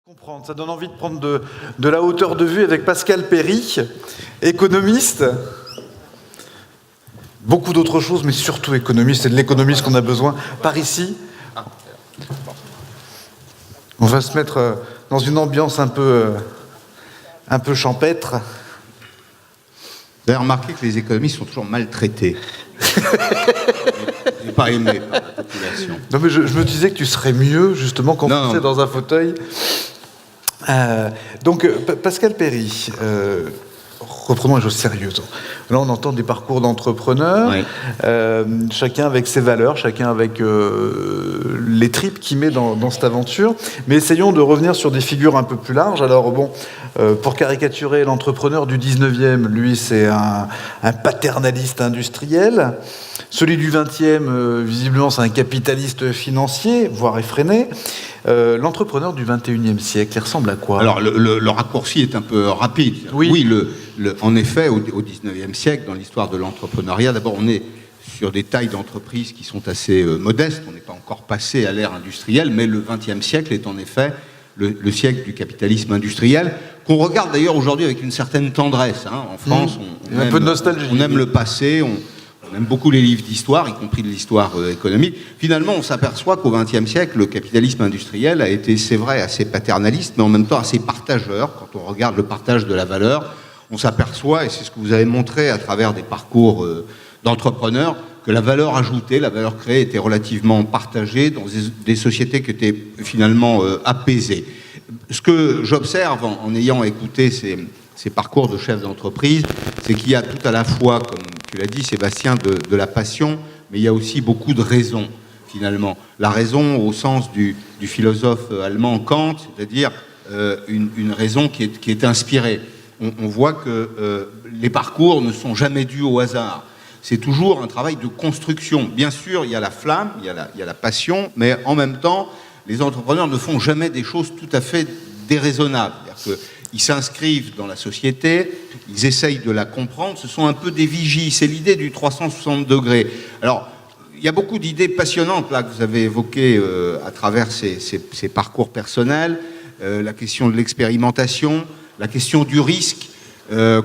Comprendre, ça donne envie de prendre de la hauteur de vue avec Pascal Perry, économiste. Beaucoup d'autres choses, mais surtout économiste. C'est de l'économiste qu'on a besoin. Par ici, on va se mettre dans une ambiance un peu champêtre. Vous avez remarqué que les économistes sont toujours maltraités. Et pas aimés par la population. Non, mais je me disais que tu serais mieux, justement, quand tu étais dans un fauteuil. Donc, Pascal Perry, reprenons les choses sérieuses. Là, on entend des parcours d'entrepreneurs, oui. Chacun avec ses valeurs, chacun avec les tripes qu'il met dans cette aventure. Mais essayons de revenir sur des figures un peu plus larges. Alors, bon, pour caricaturer l'entrepreneur du 19e, lui, c'est un paternaliste industriel. Celui du 20e, visiblement, c'est un capitaliste financier, voire effréné. L'entrepreneur du 21e siècle, il ressemble à quoi? Alors, le raccourci est un peu rapide. Oui, en effet, au 19e siècle, dans l'histoire de l'entrepreneuriat, d'abord, on est sur des tailles d'entreprises qui sont assez modestes. On n'est pas encore passé à l'ère industrielle, mais le 20e siècle est en effet le siècle du capitalisme industriel, qu'on regarde d'ailleurs aujourd'hui avec une certaine tendresse. Hein. En France, on aime, un peu de nostalgie. On aime le passé, on aime beaucoup les livres d'histoire, y compris de l'histoire économique. Finalement, on s'aperçoit qu'au XXe siècle, le capitalisme industriel a été, c'est vrai, assez paternaliste, mais en même temps assez partageur. Quand on regarde le partage de la valeur, on s'aperçoit, et c'est ce que vous avez montré à travers des parcours d'entrepreneurs, que la valeur ajoutée, la valeur créée était relativement partagée dans des sociétés qui étaient finalement apaisées. Ce que j'observe en ayant écouté ces parcours de chefs d'entreprise, c'est qu'il y a tout à la fois, comme tu l'as dit, Sébastien, de la passion, mais il y a aussi beaucoup de raison, finalement. La raison au sens du philosophe allemand Kant, c'est-à-dire une raison qui est inspirée. On voit que les parcours ne sont jamais dus au hasard. C'est toujours un travail de construction. Bien sûr, il y a la flamme, il y a la passion, mais en même temps, les entrepreneurs ne font jamais des choses tout à fait déraisonnables. C'est-à-dire qu'ils s'inscrivent dans la société, ils essayent de la comprendre, ce sont un peu des vigies, c'est l'idée du 360 degrés. Alors, il y a beaucoup d'idées passionnantes là que vous avez évoquées à travers ces parcours personnels, la question de l'expérimentation, la question du risque,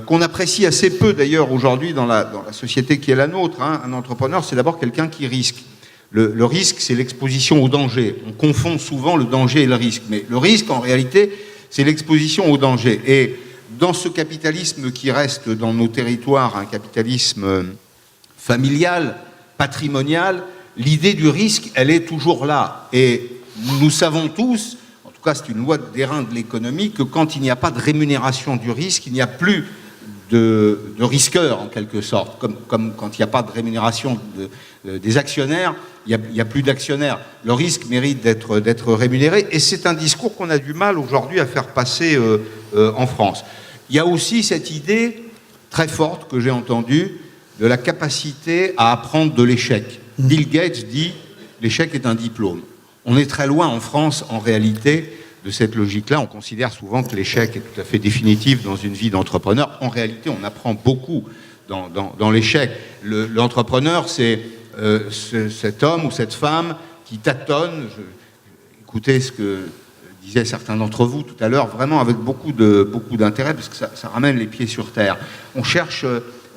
qu'on apprécie assez peu d'ailleurs aujourd'hui dans la société qui est la nôtre. Hein. Un entrepreneur, c'est d'abord quelqu'un qui risque. Le risque, c'est l'exposition au danger. On confond souvent le danger et le risque. Mais le risque, en réalité, c'est l'exposition au danger. Et dans ce capitalisme qui reste dans nos territoires, un capitalisme familial, patrimonial, l'idée du risque, elle est toujours là. Et nous savons tous, en tout cas c'est une loi d'airain de l'économie, que quand il n'y a pas de rémunération du risque, il n'y a plus de risqueurs en quelque sorte. Comme quand il n'y a pas de rémunération des actionnaires, il n'y a plus d'actionnaires. Le risque mérite d'être rémunéré. Et c'est un discours qu'on a du mal aujourd'hui à faire passer en France. Il y a aussi cette idée très forte que j'ai entendue de la capacité à apprendre de l'échec. Bill Gates dit « l'échec est un diplôme ». On est très loin en France, en réalité, de cette logique-là. On considère souvent que l'échec est tout à fait définitif dans une vie d'entrepreneur. En réalité, on apprend beaucoup dans l'échec. L'entrepreneur, c'est cet homme ou cette femme qui tâtonne. Écoutez ce que disaient certains d'entre vous tout à l'heure, vraiment avec beaucoup d'intérêt, parce que ça ramène les pieds sur terre. On cherche,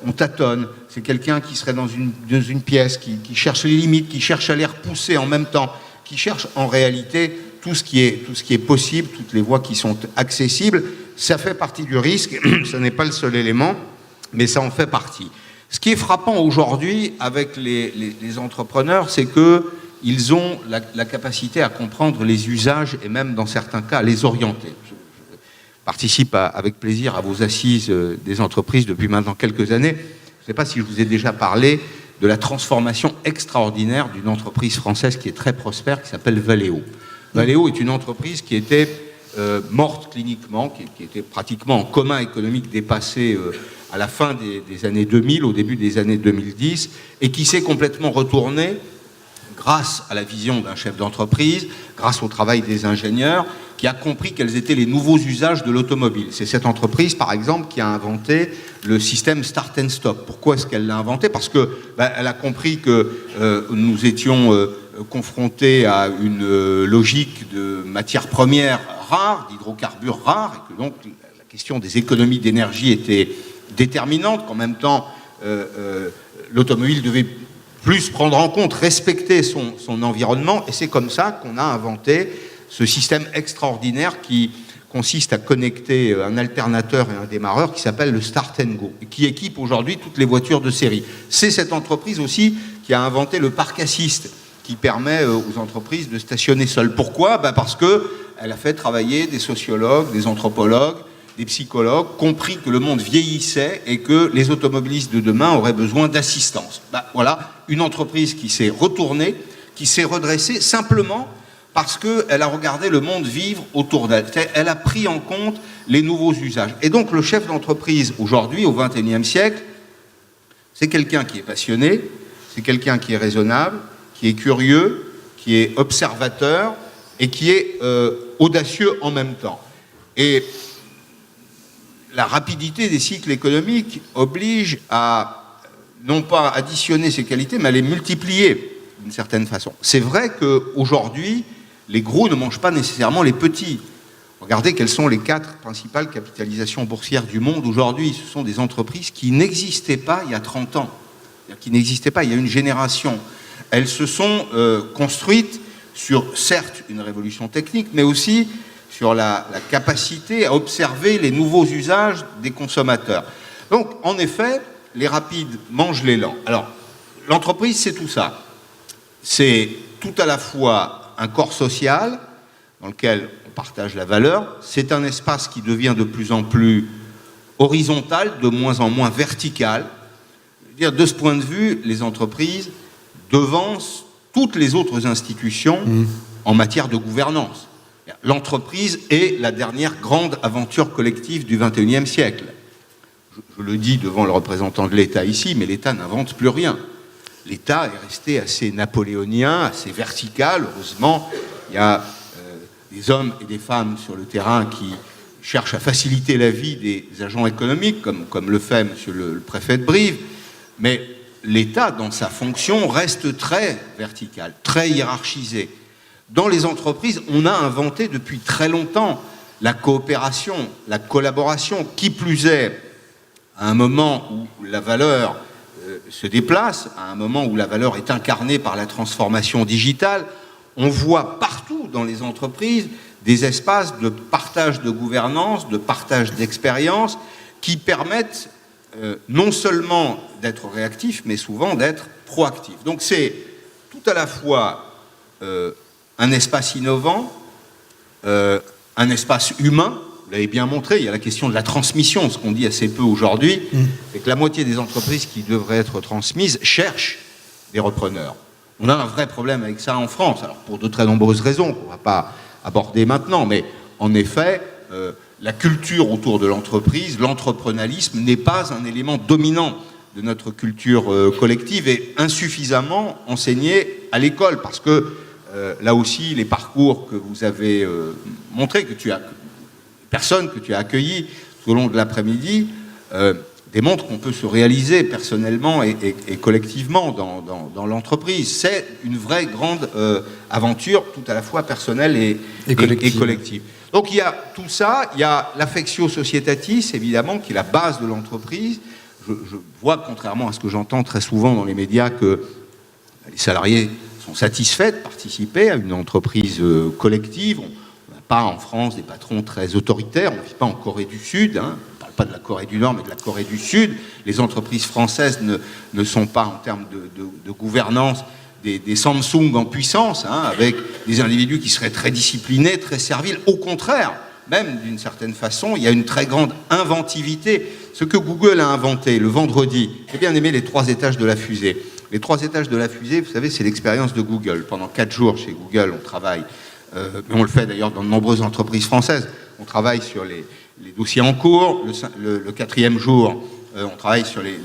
on tâtonne. C'est quelqu'un qui serait dans une pièce, qui cherche les limites, qui cherche à les repousser en même temps, qui cherche en réalité tout ce qui est possible, toutes les voies qui sont accessibles. Ça fait partie du risque, ce n'est pas le seul élément, mais ça en fait partie. Ce qui est frappant aujourd'hui avec les entrepreneurs, c'est qu'ils ont la capacité à comprendre les usages et même dans certains cas à les orienter. Je participe avec plaisir à vos assises des entreprises depuis maintenant quelques années. Je ne sais pas si je vous ai déjà parlé de la transformation extraordinaire d'une entreprise française qui est très prospère, qui s'appelle Valeo. Valeo est une entreprise qui était morte cliniquement, qui était pratiquement en coma économique dépassé à la fin des années 2000, au début des années 2010, et qui s'est complètement retournée grâce à la vision d'un chef d'entreprise, grâce au travail des ingénieurs, qui a compris quels étaient les nouveaux usages de l'automobile. C'est cette entreprise, par exemple, qui a inventé le système Start and Stop. Pourquoi est-ce qu'elle l'a inventé? Parce que elle a compris que nous étions confrontés à une logique de matières premières rares, d'hydrocarbures rares, et que donc la question des économies d'énergie était déterminante, qu'en même temps l'automobile devait plus prendre en compte, respecter son environnement, et c'est comme ça qu'on a inventé ce système extraordinaire qui consiste à connecter un alternateur et un démarreur qui s'appelle le Start and Go, et qui équipe aujourd'hui toutes les voitures de série. C'est cette entreprise aussi qui a inventé le parc assist, qui permet aux entreprises de stationner seules. Pourquoi ? Parce qu'elle a fait travailler des sociologues, des anthropologues, des psychologues, compris que le monde vieillissait et que les automobilistes de demain auraient besoin d'assistance. Voilà, une entreprise qui s'est retournée, qui s'est redressée simplement parce qu'elle a regardé le monde vivre autour d'elle. Elle a pris en compte les nouveaux usages. Et donc le chef d'entreprise aujourd'hui, au XXIe siècle, c'est quelqu'un qui est passionné, c'est quelqu'un qui est raisonnable, qui est curieux, qui est observateur et qui est audacieux en même temps. Et la rapidité des cycles économiques oblige à non pas additionner ces qualités, mais à les multiplier d'une certaine façon. C'est vrai qu'aujourd'hui, les gros ne mangent pas nécessairement les petits. Regardez quelles sont les 4 principales capitalisations boursières du monde aujourd'hui. Ce sont des entreprises qui n'existaient pas il y a 30 ans, qui n'existaient pas il y a une génération. Elles se sont construites sur, certes, une révolution technique, mais aussi sur la capacité à observer les nouveaux usages des consommateurs. Donc, en effet, les rapides mangent les lents. Alors, l'entreprise, c'est tout ça. C'est tout à la fois un corps social dans lequel on partage la valeur. C'est un espace qui devient de plus en plus horizontal, de moins en moins vertical. Je veux dire, de ce point de vue, les entreprises devancent toutes les autres institutions en matière de gouvernance. L'entreprise est la dernière grande aventure collective du XXIe siècle. Je le dis devant le représentant de l'État ici, mais l'État n'invente plus rien. L'État est resté assez napoléonien, assez vertical. Heureusement, il y a des hommes et des femmes sur le terrain qui cherchent à faciliter la vie des agents économiques, comme le fait monsieur le préfet de Brive. Mais l'État, dans sa fonction, reste très vertical, très hiérarchisé. Dans les entreprises, on a inventé depuis très longtemps la coopération, la collaboration, qui plus est, à un moment où la valeur se déplace, à un moment où la valeur est incarnée par la transformation digitale, on voit partout dans les entreprises des espaces de partage de gouvernance, de partage d'expérience, qui permettent non seulement d'être réactifs, mais souvent d'être proactifs. Donc c'est tout à la fois un espace innovant, un espace humain. Vous l'avez bien montré, il y a la question de la transmission, ce qu'on dit assez peu aujourd'hui, c'est que la moitié des entreprises qui devraient être transmises cherchent des repreneurs. On a un vrai problème avec ça en France, alors pour de très nombreuses raisons qu'on ne va pas aborder maintenant, mais en effet, la culture autour de l'entreprise, l'entrepreneurialisme n'est pas un élément dominant de notre culture collective et insuffisamment enseigné à l'école, parce que là aussi, les parcours que vous avez montrés, personnes que tu as accueillies tout au long de l'après-midi, démontrent qu'on peut se réaliser personnellement et collectivement dans l'entreprise. C'est une vraie grande aventure, tout à la fois personnelle et collective. Donc il y a tout ça, il y a l'affectio societatis, évidemment, qui est la base de l'entreprise. Je vois, contrairement à ce que j'entends très souvent dans les médias, que les salariés sont satisfaits de participer à une entreprise collective. On n'a pas en France des patrons très autoritaires, on ne vit pas en Corée du Sud, hein. On ne parle pas de la Corée du Nord, mais de la Corée du Sud. Les entreprises françaises ne sont pas, en termes de gouvernance, des Samsung en puissance, hein, avec des individus qui seraient très disciplinés, très serviles. Au contraire, même d'une certaine façon, il y a une très grande inventivité. Ce que Google a inventé le vendredi, j'ai bien aimé les 3 étages de la fusée. Les 3 étages de la fusée, vous savez, c'est l'expérience de Google. Pendant 4 jours chez Google, on travaille, on le fait d'ailleurs dans de nombreuses entreprises françaises, on travaille sur les dossiers en cours, le 4e jour, on travaille sur les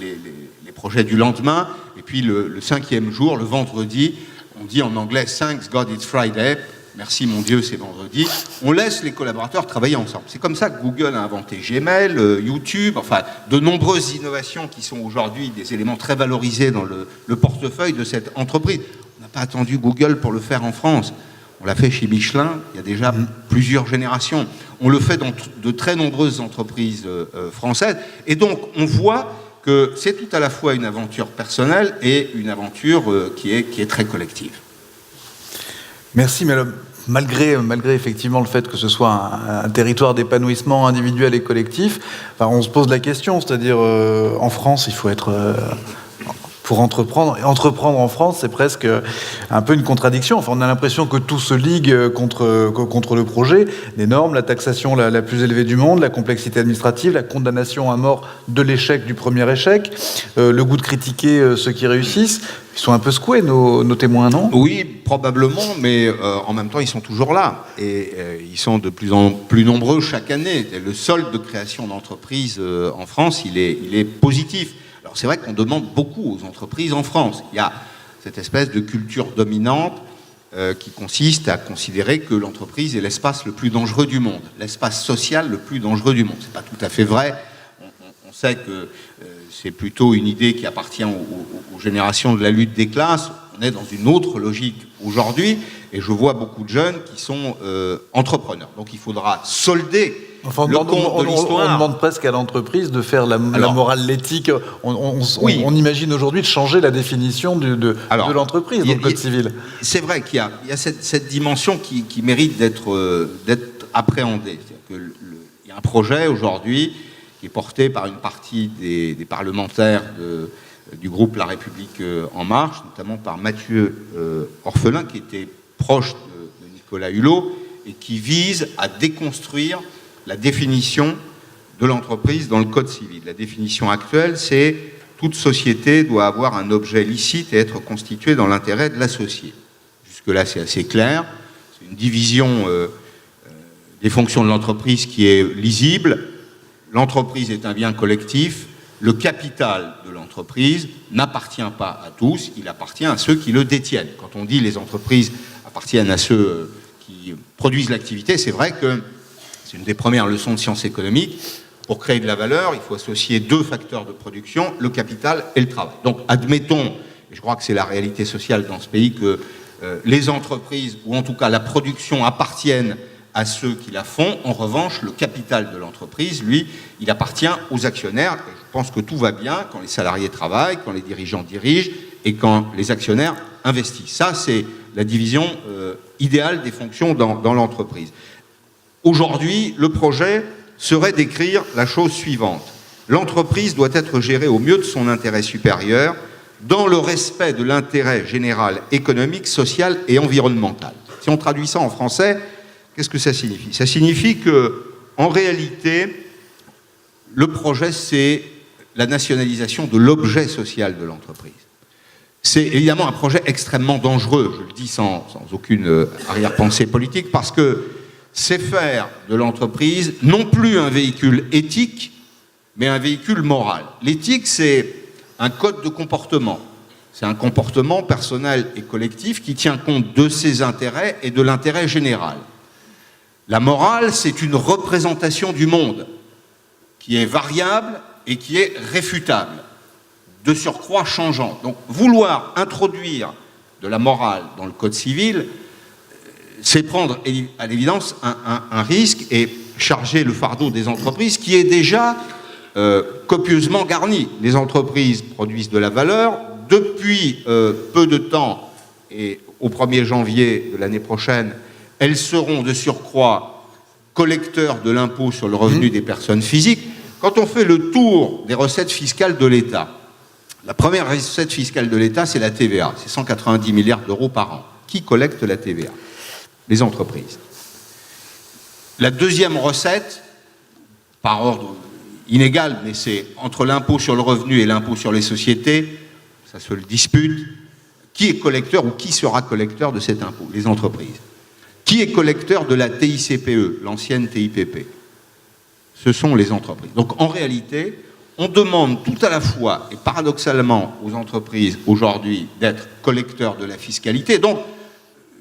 projets du lendemain, et puis le 5e jour, le vendredi, on dit en anglais « Thanks God it's Friday », merci mon Dieu, c'est vendredi, on laisse les collaborateurs travailler ensemble. C'est comme ça que Google a inventé Gmail, YouTube, enfin de nombreuses innovations qui sont aujourd'hui des éléments très valorisés dans le portefeuille de cette entreprise. On n'a pas attendu Google pour le faire en France. On l'a fait chez Michelin il y a déjà plusieurs générations. On le fait dans de très nombreuses entreprises françaises. Et donc, on voit que c'est tout à la fois une aventure personnelle et une aventure qui est très collective. Merci, mais malgré effectivement le fait que ce soit un territoire d'épanouissement individuel et collectif, on se pose la question, c'est-à-dire en France, il faut être... pour entreprendre en France, c'est presque un peu une contradiction. Enfin, on a l'impression que tout se ligue contre le projet. Les normes, la taxation la plus élevée du monde, la complexité administrative, la condamnation à mort de l'échec du premier échec, le goût de critiquer ceux qui réussissent. Ils sont un peu secoués, nos témoins, non ? Oui, probablement, mais en même temps, ils sont toujours là. Et ils sont de plus en plus nombreux chaque année. Et le solde de création d'entreprises en France, il est positif. Alors c'est vrai qu'on demande beaucoup aux entreprises en France. Il y a cette espèce de culture dominante qui consiste à considérer que l'entreprise est l'espace le plus dangereux du monde, l'espace social le plus dangereux du monde. C'est pas tout à fait vrai. On sait que c'est plutôt une idée qui appartient aux générations de la lutte des classes. On est dans une autre logique aujourd'hui, et je vois beaucoup de jeunes qui sont entrepreneurs. Donc il faudra solder le compte de l'histoire. On demande presque à l'entreprise de faire la morale, l'éthique. On imagine aujourd'hui de changer la définition de l'entreprise dans le Code civil. C'est vrai qu'il y a cette dimension qui mérite d'être appréhendée. C'est-à-dire qu'il y a un projet aujourd'hui qui est porté par une partie des parlementaires du groupe La République En Marche, notamment par Mathieu Orphelin, qui était proche de Nicolas Hulot, et qui vise à déconstruire la définition de l'entreprise dans le Code civil. La définition actuelle, c'est toute société doit avoir un objet licite et être constituée dans l'intérêt de l'associé. Jusque-là, c'est assez clair. C'est une division des fonctions de l'entreprise qui est lisible. L'entreprise est un bien collectif. Le capital de l'entreprise n'appartient pas à tous, il appartient à ceux qui le détiennent. Quand on dit les entreprises appartiennent à ceux qui produisent l'activité, c'est vrai que c'est une des premières leçons de sciences économiques. Pour créer de la valeur, il faut associer deux facteurs de production, le capital et le travail. Donc, admettons, et je crois que c'est la réalité sociale dans ce pays, que les entreprises, ou en tout cas la production, appartiennent à ceux qui la font. En revanche, le capital de l'entreprise, lui, il appartient aux actionnaires. Et je pense que tout va bien quand les salariés travaillent, quand les dirigeants dirigent et quand les actionnaires investissent. Ça, c'est la division idéale des fonctions dans l'entreprise. Aujourd'hui, le projet serait d'écrire la chose suivante. L'entreprise doit être gérée au mieux de son intérêt supérieur, dans le respect de l'intérêt général économique, social et environnemental. Si on traduit ça en français, qu'est-ce que ça signifie ? Ça signifie que, en réalité, le projet, c'est la nationalisation de l'objet social de l'entreprise. C'est évidemment un projet extrêmement dangereux, je le dis sans aucune arrière-pensée politique, parce que c'est faire de l'entreprise non plus un véhicule éthique, mais un véhicule moral. L'éthique, c'est un code de comportement. C'est un comportement personnel et collectif qui tient compte de ses intérêts et de l'intérêt général. La morale, c'est une représentation du monde qui est variable et qui est réfutable, de surcroît changeante. Donc, vouloir introduire de la morale dans le Code civil, c'est prendre à l'évidence un risque et charger le fardeau des entreprises qui est déjà copieusement garni. Les entreprises produisent de la valeur. Depuis peu de temps, et au 1er janvier de l'année prochaine, elles seront de surcroît collecteurs de l'impôt sur le revenu des personnes physiques. Quand on fait le tour des recettes fiscales de l'État, la première recette fiscale de l'État, c'est la TVA. C'est 190 milliards d'euros par an. Qui collecte la TVA ? Les entreprises. La deuxième recette, par ordre inégal, mais c'est entre l'impôt sur le revenu et l'impôt sur les sociétés, ça se le dispute, qui est collecteur ou qui sera collecteur de cet impôt ? Les entreprises. Qui est collecteur de la TICPE, l'ancienne TIPP ? Ce sont les entreprises. Donc en réalité, on demande tout à la fois, et paradoxalement aux entreprises aujourd'hui, d'être collecteurs de la fiscalité, donc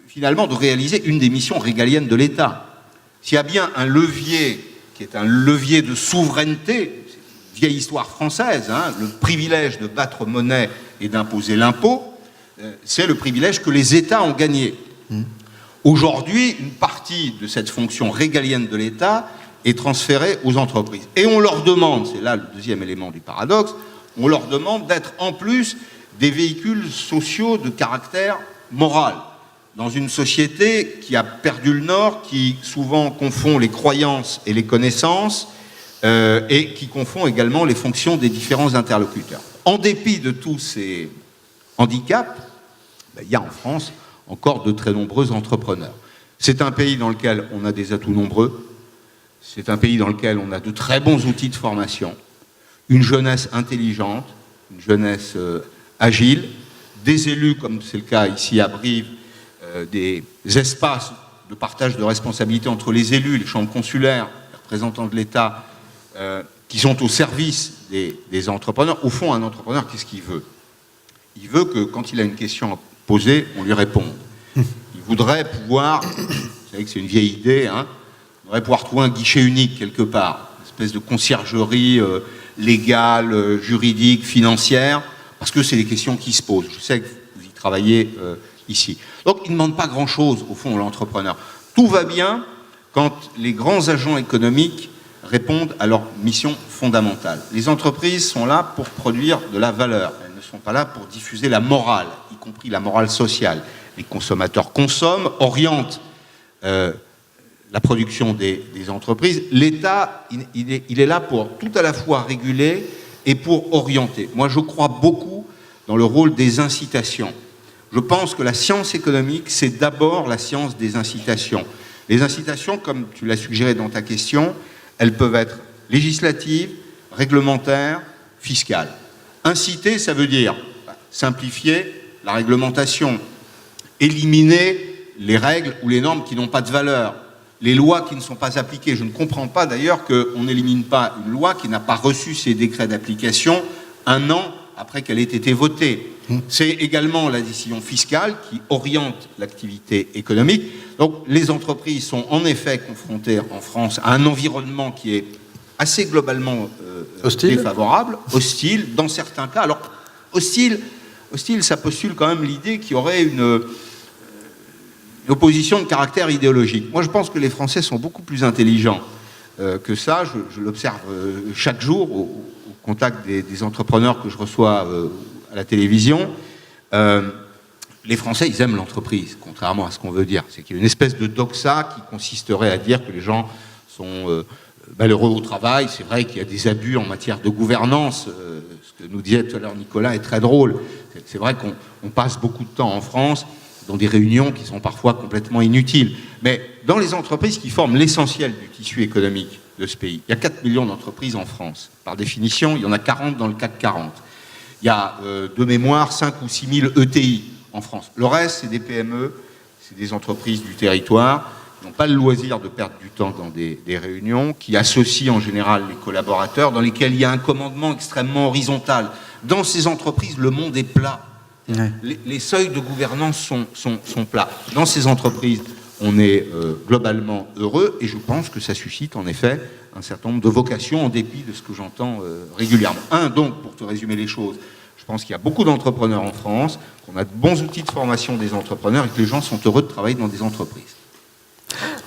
finalement de réaliser une des missions régaliennes de l'État. S'il y a bien un levier qui est un levier de souveraineté, c'est une vieille histoire française, le privilège de battre monnaie et d'imposer l'impôt, c'est le privilège que les États ont gagné. Aujourd'hui, une partie de cette fonction régalienne de l'État est transférée aux entreprises. Et on leur demande, c'est là le deuxième élément du paradoxe, on leur demande d'être en plus des véhicules sociaux de caractère moral. Dans une société qui a perdu le nord, qui souvent confond les croyances et les connaissances, et qui confond également les fonctions des différents interlocuteurs. En dépit de tous ces handicaps, il y a en France encore de très nombreux entrepreneurs. C'est un pays dans lequel on a des atouts nombreux, c'est un pays dans lequel on a de très bons outils de formation, une jeunesse intelligente, une jeunesse agile, des élus, comme c'est le cas ici à Brive, des espaces de partage de responsabilités entre les élus, les chambres consulaires, les représentants de l'État, qui sont au service des entrepreneurs. Au fond, un entrepreneur, qu'est-ce qu'il veut? Il veut que, quand il a une question à poser, on lui réponde. Il voudrait pouvoir, vous savez que c'est une vieille idée, hein, il voudrait pouvoir trouver un guichet unique quelque part, une espèce de conciergerie légale, juridique, financière, parce que c'est des questions qui se posent. Je sais que vous y travaillez ici. Donc, il ne demande pas grand-chose, au fond, à l'entrepreneur. Tout va bien quand les grands agents économiques répondent à leur mission fondamentale. Les entreprises sont là pour produire de la valeur. Elles ne sont pas là pour diffuser la morale, y compris la morale sociale. Les consommateurs consomment, orientent la production des entreprises. L'État, il est là pour tout à la fois réguler et pour orienter. Moi, je crois beaucoup dans le rôle des incitations. Je pense que la science économique, c'est d'abord la science des incitations. Les incitations, comme tu l'as suggéré dans ta question, elles peuvent être législatives, réglementaires, fiscales. Inciter, ça veut dire simplifier la réglementation, éliminer les règles ou les normes qui n'ont pas de valeur, les lois qui ne sont pas appliquées. Je ne comprends pas d'ailleurs qu'on n'élimine pas une loi qui n'a pas reçu ses décrets d'application un an après qu'elle ait été votée. C'est également la décision fiscale qui oriente l'activité économique. Donc les entreprises sont en effet confrontées en France à un environnement qui est assez globalement défavorable, hostile, dans certains cas. Alors hostile, ça postule quand même l'idée qu'il y aurait une opposition de caractère idéologique. Moi je pense que les Français sont beaucoup plus intelligents que ça. Je l'observe chaque jour au contact des entrepreneurs que je reçois à la télévision. Les Français, ils aiment l'entreprise, contrairement à ce qu'on veut dire. C'est qu'il y a une espèce de doxa qui consisterait à dire que les gens sont malheureux au travail. C'est vrai qu'il y a des abus en matière de gouvernance. Ce que nous disait tout à l'heure Nicolas est très drôle. C'est vrai qu'on passe beaucoup de temps en France dans des réunions qui sont parfois complètement inutiles. Mais dans les entreprises qui forment l'essentiel du tissu économique de ce pays, il y a 4 millions d'entreprises en France. Par définition, il y en a 40 dans le CAC 40. Il y a, de mémoire, 5 ou 6 000 ETI en France. Le reste, c'est des PME, c'est des entreprises du territoire qui n'ont pas le loisir de perdre du temps dans des réunions, qui associent en général les collaborateurs, dans lesquels il y a un commandement extrêmement horizontal. Dans ces entreprises, le monde est plat. Ouais. Les seuils de gouvernance sont plats. Dans ces entreprises, on est globalement heureux, et je pense que ça suscite en effet un certain nombre de vocations en dépit de ce que j'entends régulièrement. Donc, pour te résumer les choses, je pense qu'il y a beaucoup d'entrepreneurs en France, qu'on a de bons outils de formation des entrepreneurs et que les gens sont heureux de travailler dans des entreprises.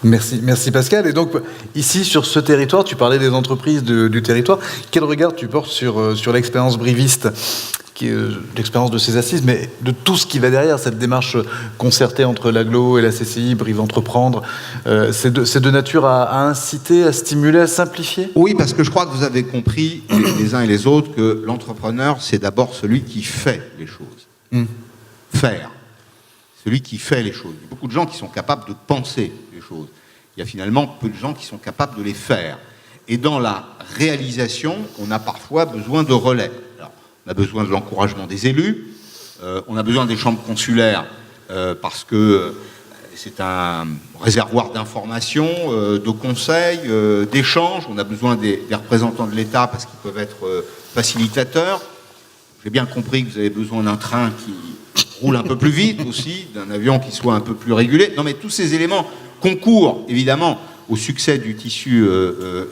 Merci Pascal. Et donc, ici, sur ce territoire, tu parlais des entreprises du territoire. Quel regard tu portes sur l'expérience briviste, qui est l'expérience de ces assises, mais de tout ce qui va derrière, cette démarche concertée entre l'Agglo et la CCI, Brive Entreprendre, c'est de nature à inciter, à stimuler, à simplifier? Oui, parce que je crois que vous avez compris, les uns et les autres, que l'entrepreneur, c'est d'abord celui qui fait les choses. Faire. Celui qui fait les choses. Il y a beaucoup de gens qui sont capables de penser les choses. Il y a finalement peu de gens qui sont capables de les faire. Et dans la réalisation, on a parfois besoin de relais. Alors, on a besoin de l'encouragement des élus, on a besoin des chambres consulaires parce que c'est un réservoir d'informations, de conseils, d'échanges. On a besoin des représentants de l'État parce qu'ils peuvent être facilitateurs. J'ai bien compris que vous avez besoin d'un train qui roule un peu plus vite aussi, d'un avion qui soit un peu plus régulé. Non, mais tous ces éléments concourent évidemment au succès du tissu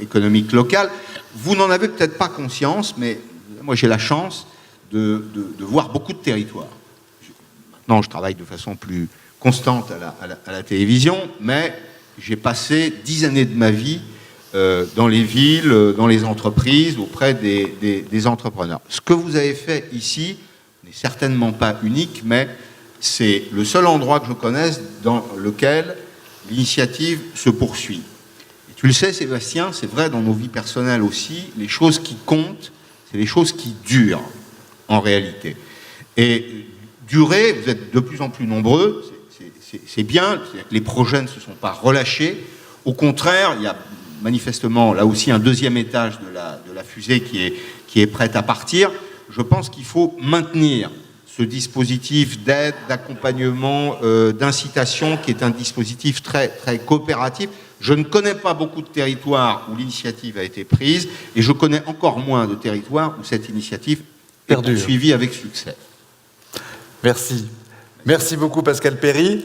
économique local. Vous n'en avez peut-être pas conscience, mais moi j'ai la chance de voir beaucoup de territoires. Maintenant, je travaille de façon plus constante à la télévision, mais j'ai passé 10 années de ma vie dans les villes, dans les entreprises, auprès des entrepreneurs. Ce que vous avez fait ici n'est certainement pas unique, mais c'est le seul endroit que je connaisse dans lequel l'initiative se poursuit. Et tu le sais, Sébastien, c'est vrai dans nos vies personnelles aussi, les choses qui comptent, c'est les choses qui durent, en réalité. Et durer, vous êtes de plus en plus nombreux, c'est bien, les projets ne se sont pas relâchés. Au contraire, il y a manifestement là aussi un deuxième étage de la fusée qui est prête à partir. Je pense qu'il faut maintenir ce dispositif d'aide, d'accompagnement, d'incitation, qui est un dispositif très, très coopératif. Je ne connais pas beaucoup de territoires où l'initiative a été prise, et je connais encore moins de territoires où cette initiative est poursuivie avec succès. Merci. Merci beaucoup, Pascal Perry.